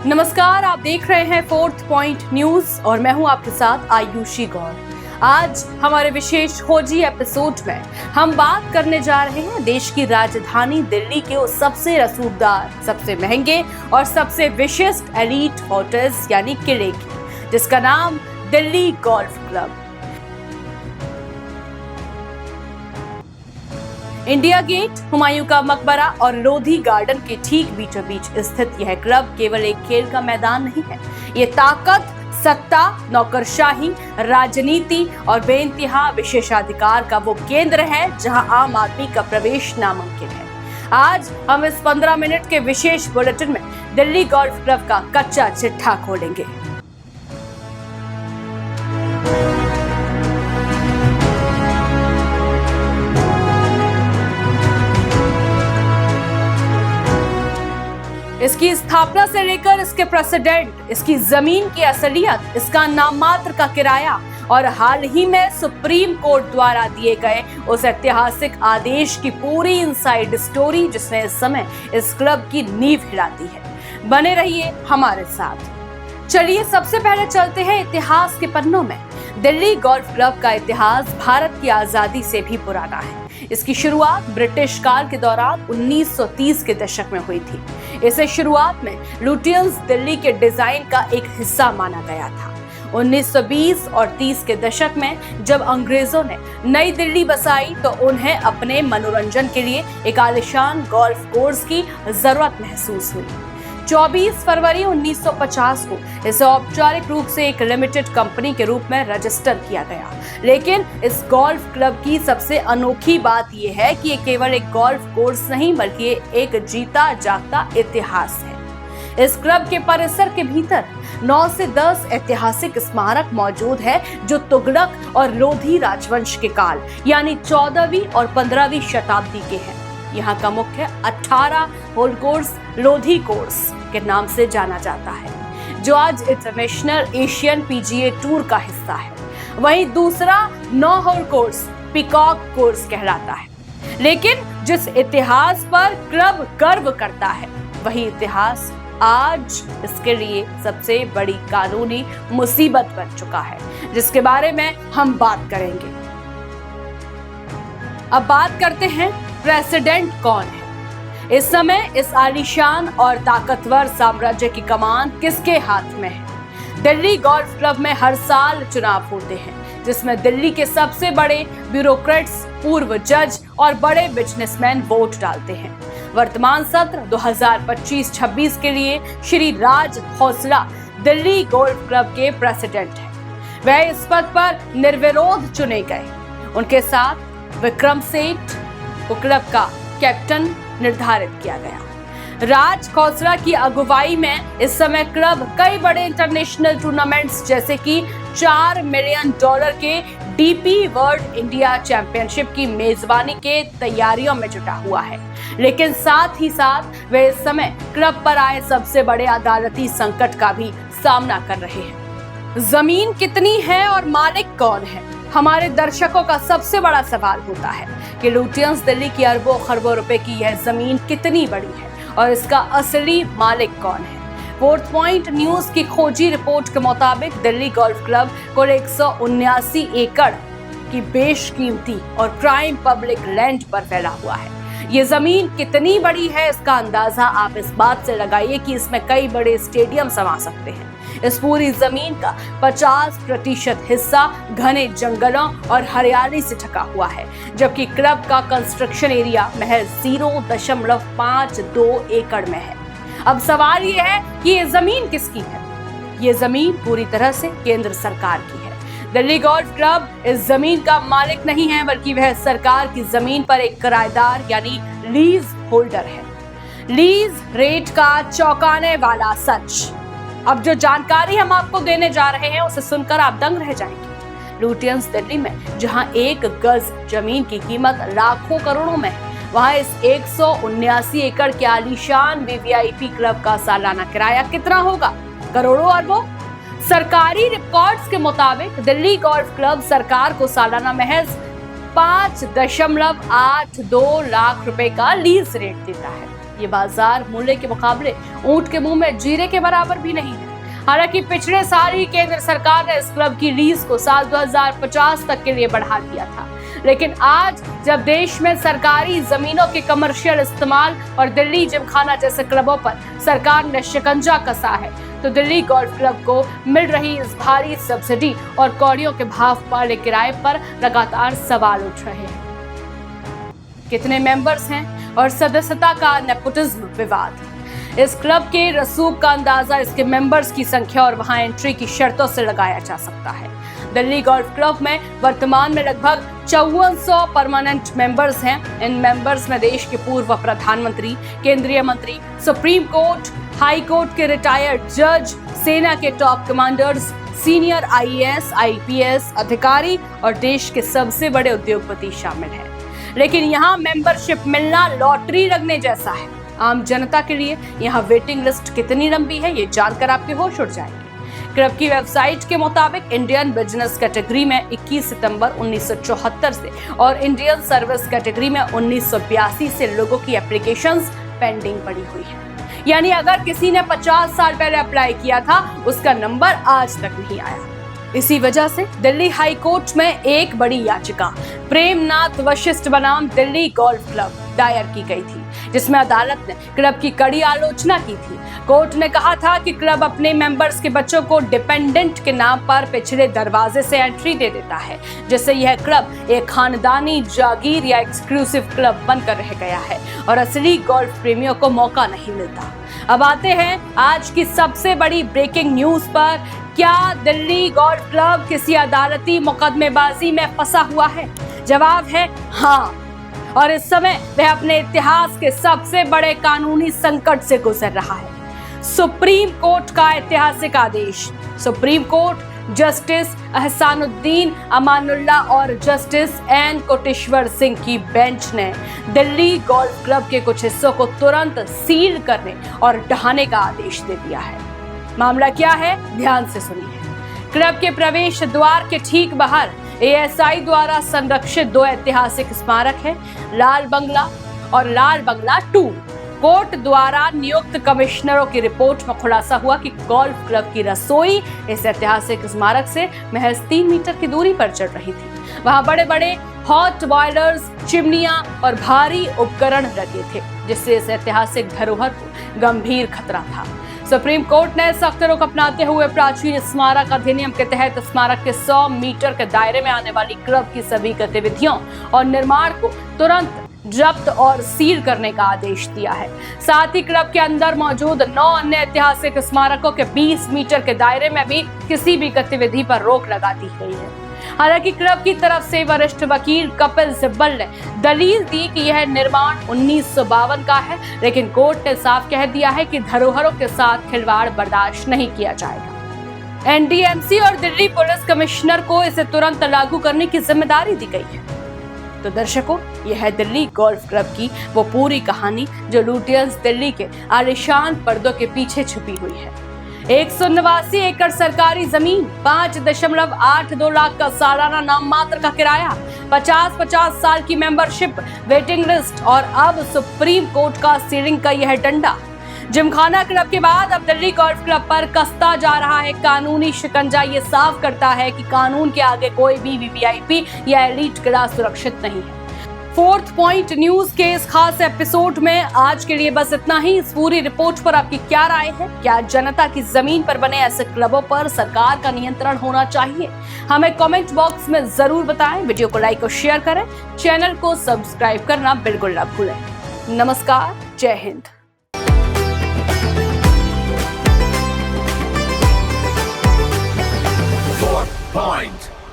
नमस्कार, आप देख रहे हैं फोर्थ पॉइंट न्यूज और मैं हूं आपके साथ आयुषी गौर। आज हमारे विशेष खोजी एपिसोड में हम बात करने जा रहे हैं देश की राजधानी दिल्ली के उस सबसे रसूखदार, सबसे महंगे और सबसे विशिष्ट एलीट होटल्स यानी किले की, जिसका नाम Delhi golf club. India gate, Humayun का मकबरा और लोधी गार्डन के ठीक बीचों बीच स्थित यह क्लब केवल एक खेल का मैदान नहीं है। ये ताकत, सत्ता, नौकरशाही, राजनीति और बेइंतहा विशेषाधिकार का वो केंद्र है जहां आम आदमी का प्रवेश नामुमकिन है। आज हम इस 15 मिनट के विशेष बुलेटिन में दिल्ली गोल्फ क्लब का कच्चा चिट्ठा खोलेंगे। इसकी स्थापना से लेकर इसके प्रेसिडेंट, इसकी जमीन की असलियत, इसका नाममात्र का किराया और हाल ही में सुप्रीम कोर्ट द्वारा दिए गए उस ऐतिहासिक आदेश की पूरी इनसाइड स्टोरी जिसने इस समय इस क्लब की नींव हिला दी है। बने रहिए हमारे साथ। चलिए सबसे पहले चलते हैं इतिहास के पन्नों में। दिल्ली गोल्फ क्लब का इतिहास भारत की आजादी से भी पुराना है। इसकी शुरुआत ब्रिटिश काल के दौरान 1930 के दशक में हुई थी। इसे शुरुआत में लुटियंस दिल्ली के डिजाइन का एक हिस्सा माना गया था। 1920 और 30 के दशक में जब अंग्रेजों ने नई दिल्ली बसाई तो उन्हें अपने मनोरंजन के लिए एक आलीशान गोल्फ कोर्स की जरूरत महसूस हुई। 24 फरवरी 1950 को इसे औपचारिक रूप से एक लिमिटेड कंपनी के रूप में रजिस्टर किया गया। लेकिन इस गोल्फ क्लब की सबसे अनोखी बात यह है कि ये केवल एक गोल्फ कोर्स नहीं बल्कि एक जीता जागता इतिहास है। इस क्लब के परिसर के भीतर 9 से 10 ऐतिहासिक स्मारक मौजूद है जो तुगलक और लोधी राजवंश के काल यानी 14वीं और 15वीं शताब्दी के हैं। यहाँ का मुख्य 18 होल कोर्स लोधी कोर्स के नाम से जाना जाता है, जो आज इंटरनेशनल एशियन पीजीए टूर का हिस्सा है। वहीं दूसरा 9 होल कोर्स पीकॉक कोर्स कहलाता है। लेकिन जिस इतिहास पर क्लब गर्व करता है, वही इतिहास आज इसके लिए सबसे बड़ी कानूनी मुसीबत बन चुका है, जिसके बारे में हम बात करेंगे। अब बात करते हैं प्रेसिडेंट कौन है। इस समय इस आलीशान और ताकतवर साम्राज्य की कमान किसके हाथ में है। दिल्ली गोल्फ क्लब में हर साल चुनाव होते हैं जिसमें दिल्ली के सबसे बड़े ब्यूरोक्रेट्स, पूर्व जज और बड़े बिजनेसमैन वोट डालते हैं। वर्तमान सत्र 2025-26 के लिए श्री राज खौसला दिल्ली गोल्फ क्लब के प्रेसिडेंट हैं। वह इस पद पर निर्विरोध चुने गए। उनके साथ विक्रम सेठ को क्लब का कैप्टन निर्धारित किया गया। राज खौसला की अगुवाई में इस समय क्लब कई बड़े इंटरनेशनल टूर्नामेंट्स जैसे कि $4 मिलियन के डीपी वर्ल्ड इंडिया चैंपियनशिप की मेजबानी के तैयारियों में जुटा हुआ है। लेकिन साथ ही साथ वे इस समय क्लब पर आए सबसे बड़े अदालती संकट का भी सामना कर रहे हैं। जमीन कितनी है और मालिक कौन है? हमारे दर्शकों का सबसे बड़ा सवाल होता है कि लुटियंस दिल्ली की अरबों खरबों रुपए की यह जमीन कितनी बड़ी है और इसका असली मालिक कौन है। फोर्थ पॉइंट न्यूज की खोजी रिपोर्ट के मुताबिक दिल्ली गोल्फ क्लब कुल 179 एकड़ की बेशकीमती और प्राइम पब्लिक लैंड पर फैला हुआ है। ये जमीन कितनी बड़ी है इसका अंदाजा आप इस बात से लगाइए कि इसमें कई बड़े स्टेडियम समा सकते हैं। इस पूरी जमीन का 50% हिस्सा घने जंगलों और हरियाली से ढका हुआ है, जबकि क्लब का कंस्ट्रक्शन एरिया महज 0.52 एकड़ में है। अब सवाल ये है कि ये जमीन किसकी है? ये जमीन पूरी तरह से केंद्र सरकार की है। दिल्ली गोल्फ क्लब इस जमीन का मालिक नहीं है, बल्कि वह सरकार की जमीन पर एक किराएदार यानी लीज होल्डर है। लीज रेट का चौंकाने वाला सच। अब जो जानकारी हम आपको देने जा रहे हैं उसे सुनकर आप दंग रह जाएंगे। लुटियंस दिल्ली में जहां 1 गज जमीन की कीमत लाखों करोड़ों में है, वहां इस 179 एकड़ के आलीशान वीवीआईपी क्लब का सालाना किराया कितना होगा? करोड़ों अरबों? सरकारी रिकॉर्ड्स के मुताबिक दिल्ली गोल्फ क्लब सरकार को सालाना महज 5.82 लाख रुपए का लीज रेट देता है। ये बाजार मूल्य के मुकाबले ऊंट के मुंह में जीरे के बराबर भी नहीं है। हालांकि पिछले साल ही केंद्र सरकार ने इस क्लब की लीज को साल 2050 तक के लिए बढ़ा दिया था, लेकिन आज जब देश में सरकारी जमीनों के कमर्शियल इस्तेमाल और दिल्ली जिमखाना जैसे क्लबों पर सरकार ने शिकंजा कसा है, तो दिल्ली गोल्फ क्लब को मिल रही इस भारी सब्सिडी और कौड़ियों के भाव वाले किराए पर लगातार सवाल उठ रहे हैं। कितने मेंबर्स हैं और सदस्यता का नेपोटिज्म विवाद। इस क्लब के रसूख का अंदाजा इसके मेंबर्स की संख्या और वहां एंट्री की शर्तों से लगाया जा सकता है। दिल्ली गोल्फ क्लब में वर्तमान में लगभग 5400 परमानेंट मेंबर्स हैं। इन मेंबर्स में देश के पूर्व प्रधानमंत्री, केंद्रीय मंत्री, सुप्रीम कोर्ट, हाई कोर्ट के रिटायर्ड जज, सेना के top commanders, senior IAS, IPS अधिकारी और देश के सबसे बड़े उद्योगपति शामिल हैं। लेकिन यहाँ मेंबरशिप मिलना लॉटरी लगने जैसा है। आम जनता के लिए यहाँ वेटिंग लिस्ट कितनी लंबी है, ये जानकर आपके होश उड़ जाएंगे। क्लब की वेबसाइट के मुताबिक इंडियन बिजनेस कैटेगरी में 21 सितंबर 1974 से और इंडियन सर्विस कैटेगरी में 1982 से लोगों की एप्लीकेशंस पेंडिंग पड़ी हुई है। यानी अगर किसी ने 50 साल पहले अप्लाई किया था, उसका नंबर आज तक नहीं आया। इसी वजह से दिल्ली हाई कोर्ट में एक बड़ी याचिका प्रेमनाथ वशिष्ठ बनाम दिल्ली गोल्फ क्लब दायर की गई थी, जिसमें अदालत ने क्लब की कड़ी आलोचना की थी। कोर्ट ने कहा था कि क्लब अपने मेंबर्स के बच्चों को डिपेंडेंट के नाम पर पिछले दरवाजे से एंट्री दे देता है, जिससे यह क्लब एक खानदानी जागीर या एक्सक्लूसिव क्लब बनकर रह गया है और असली गोल्फ प्रेमियों को मौका नहीं मिलता। अब आते हैं आज की सबसे बड़ी ब्रेकिंग न्यूज पर। क्या दिल्ली गोल्फ क्लब किसी अदालती मुकदमेबाजी में फंसा हुआ है? जवाब है हाँ, और इस समय वह अपने इतिहास के सबसे बड़े कानूनी संकट से गुजर रहा है। सुप्रीम कोर्ट का ऐतिहासिक आदेश। Supreme Court justice Ehsanuddin Amanullah और जस्टिस एन कोटेश्वर सिंह की बेंच ने दिल्ली गोल्फ क्लब के कुछ हिस्सों को तुरंत सील करने और ढहाने का आदेश दे दिया है। मामला क्या है, ध्यान से सुनिए। क्लब के प्रवेश द्वार के ठीक बाहर ASI द्वारा संरक्षित 2 ऐतिहासिक स्मारक है, लाल बंगला और लाल बंगला 2। कोर्ट द्वारा नियुक्त कमिश्नरों की रिपोर्ट में खुलासा हुआ कि गोल्फ क्लब की रसोई इस ऐतिहासिक स्मारक से महज 3 मीटर की दूरी पर चल रही थी। वहां बड़े बड़े हॉट बॉयलर्स, चिमनियां और भारी उपकरण लगे थे, जिससे इस ऐतिहासिक धरोहर को गंभीर खतरा था। सुप्रीम कोर्ट ने सख्त रुख अपनाते हुए प्राचीन स्मारक अधिनियम के तहत स्मारक के 100 मीटर के दायरे में आने वाली क्लब की सभी गतिविधियों और निर्माण को तुरंत जब्त और सील करने का आदेश दिया है। साथ ही क्लब के अंदर मौजूद 9 अन्य ऐतिहासिक स्मारकों के 20 मीटर के दायरे में भी किसी भी गतिविधि पर रोक लगा दी गई है। हालांकि क्लब की तरफ से वरिष्ठ वकील कपिल सिब्बल ने दलील दी कि यह निर्माण 1952 का है, लेकिन कोर्ट ने साफ कह दिया है कि धरोहरों के साथ खिलवाड़ बर्दाश्त नहीं किया जाएगा। NDMC और दिल्ली पुलिस कमिश्नर को इसे तुरंत लागू करने की जिम्मेदारी दी गई है। तो दर्शकों, यह है दिल्ली गोल्फ क्लब की वो पूरी कहानी जो लुटियंस दिल्ली के आलीशान पर्दों के पीछे छुपी हुई है। 189 एकड़ सरकारी जमीन, 5.82 लाख का सालाना नाम मात्र का किराया, 50 साल की मेंबरशिप, वेटिंग लिस्ट और अब सुप्रीम कोर्ट का सीलिंग का यह डंडा। जिमखाना क्लब के बाद अब दिल्ली गोल्फ क्लब पर कसता जा रहा है कानूनी शिकंजा। ये साफ करता है कि कानून के आगे कोई भी VVIP या एलीट क्लास सुरक्षित नहीं है। 4th पॉइंट न्यूज के इस खास एपिसोड में आज के लिए बस इतना ही। इस पूरी रिपोर्ट पर आपकी क्या राय है? क्या जनता की जमीन पर बने ऐसे क्लबों पर सरकार का नियंत्रण होना चाहिए? हमें कमेंट बॉक्स में जरूर बताएं। वीडियो को लाइक और शेयर करें। चैनल को सब्सक्राइब करना बिल्कुल ना भूलें। नमस्कार, जय हिंद।